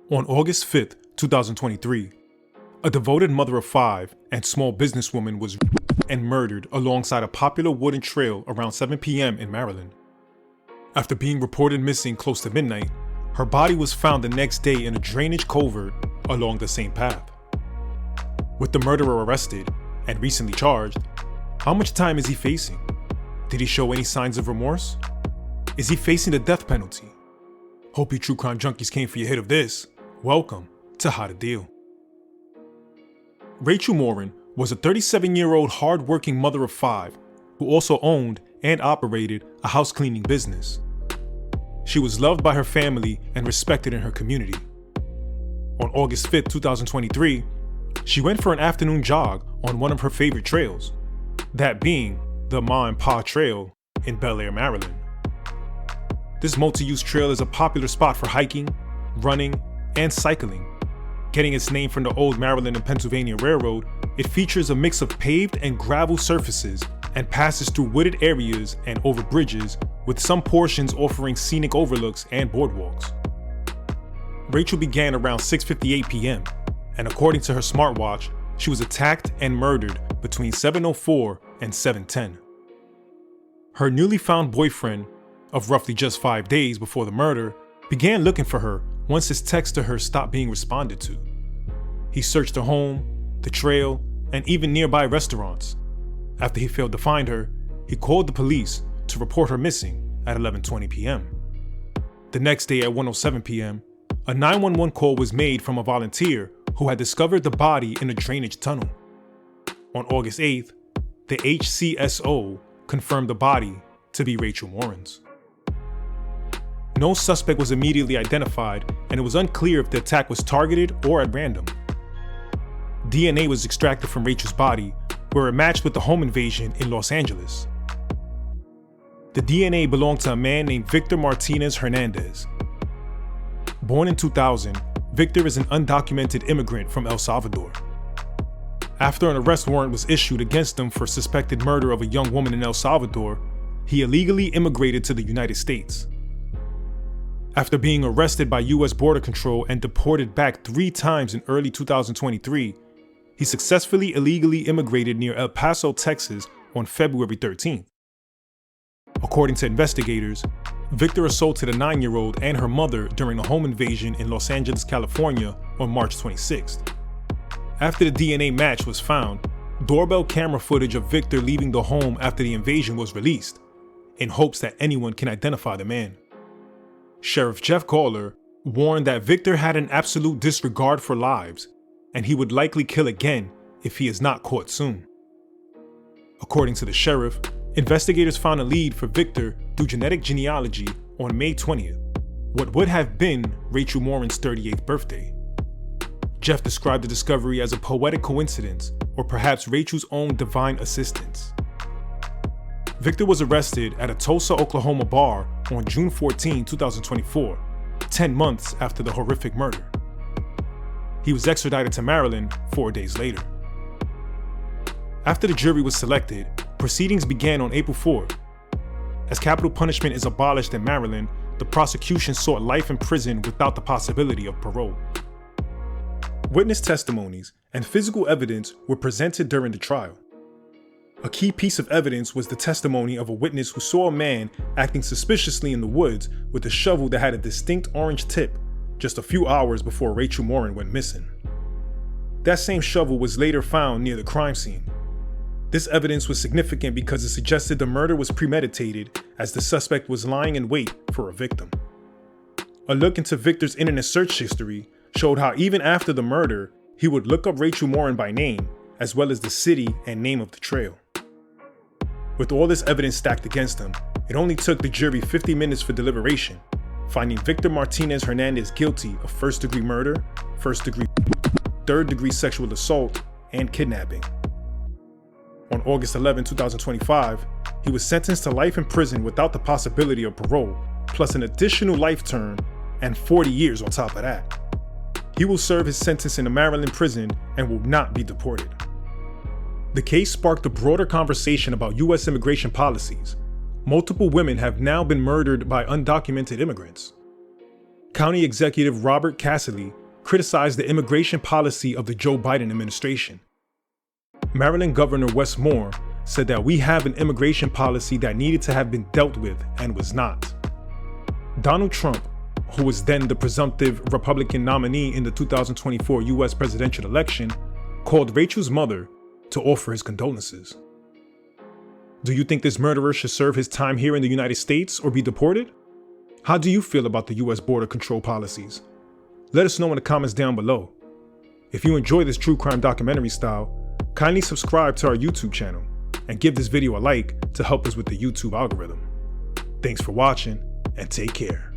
On August 5th, 2023, a devoted mother of 5 and small businesswoman was and murdered alongside a popular wooden trail around 7 p.m. in Maryland. After being reported missing close to midnight, her body was found the next day in a drainage culvert along the same path. With the murderer arrested and recently charged, how much time is he facing? Did he show any signs of remorse? Is he facing the death penalty? Hope you true crime junkies came for your hit of this. Welcome to How to Deal. Rachel Morin was a 37-year-old hard-working mother of 5 who also owned and operated a house cleaning business. She was loved by her family and respected in her community. On August 5, 2023, she went for an afternoon jog on one of her favorite trails, that being the Ma and Pa Trail in Bel Air, Maryland. This multi-use trail is a popular spot for hiking, running, and cycling. Getting its name from the old Maryland and Pennsylvania Railroad, it features a mix of paved and gravel surfaces and passes through wooded areas and over bridges, with some portions offering scenic overlooks and boardwalks. Rachel began around 6:58 p.m., and according to her smartwatch, she was attacked and murdered between 7:04 and 7:10. Her newly found boyfriend, of roughly just 5 days before the murder, began looking for her once his text to her stopped being responded to. He searched the home, the trail, and even nearby restaurants. After he failed to find her, he called the police to report her missing at 11:20 p.m. The next day at 1:07 p.m., a 911 call was made from a volunteer who had discovered the body in a drainage tunnel. On August 8th, the HCSO confirmed the body to be Rachel Morin's. No suspect was immediately identified, and it was unclear if the attack was targeted or at random. DNA was extracted from Rachel's body, where it matched with the home invasion in Los Angeles. The DNA belonged to a man named Victor Martinez Hernandez. Born in 2000, Victor is an undocumented immigrant from El Salvador. After an arrest warrant was issued against him for suspected murder of a young woman in El Salvador, he illegally immigrated to the United States. After being arrested by U.S. Border Control and deported back 3 times in early 2023, he successfully illegally immigrated near El Paso, Texas on February 13th. According to investigators, Victor assaulted a 9-year-old and her mother during a home invasion in Los Angeles, California on March 26th. After the DNA match was found, doorbell camera footage of Victor leaving the home after the invasion was released, in hopes that anyone can identify the man. Sheriff Jeff Caller warned that Victor had an absolute disregard for lives, and he would likely kill again if he is not caught soon. According to the sheriff, investigators found a lead for Victor through genetic genealogy on May 20th, what would have been Rachel Morin's 38th birthday. Jeff described the discovery as a poetic coincidence, or perhaps Rachel's own divine assistance. Victor was arrested at a Tulsa, Oklahoma bar on June 14, 2024, 10 months after the horrific murder. He was extradited to Maryland 4 days later. After the jury was selected, proceedings began on April 4th. As capital punishment is abolished in Maryland, the prosecution sought life in prison without the possibility of parole. Witness testimonies and physical evidence were presented during the trial. A key piece of evidence was the testimony of a witness who saw a man acting suspiciously in the woods with a shovel that had a distinct orange tip just a few hours before Rachel Morin went missing. That same shovel was later found near the crime scene. This evidence was significant because it suggested the murder was premeditated, as the suspect was lying in wait for a victim. A look into Victor's internet search history showed how even after the murder, he would look up Rachel Morin by name, as well as the city and name of the trail. With all this evidence stacked against him, it only took the jury 50 minutes for deliberation, finding Victor Martinez Hernandez guilty of first-degree murder, first-degree, third-degree sexual assault, and kidnapping. On August 11, 2025, he was sentenced to life in prison without the possibility of parole, plus an additional life term and 40 years on top of that. He will serve his sentence in a Maryland prison and will not be deported. The case sparked a broader conversation about U.S. immigration policies. Multiple women have now been murdered by undocumented immigrants. County Executive Robert Casserly criticized the immigration policy of the Joe Biden administration. Maryland Governor Wes Morin said that we have an immigration policy that needed to have been dealt with and was not. Donald Trump, who was then the presumptive Republican nominee in the 2024 US presidential election, called Rachel's mother to offer his condolences. Do you think this murderer should serve his time here in the United States or be deported? How do you feel about the US border control policies? Let us know in the comments down below. If you enjoy this true crime documentary style, kindly subscribe to our YouTube channel and give this video a like to help us with the YouTube algorithm. Thanks for watching and take care.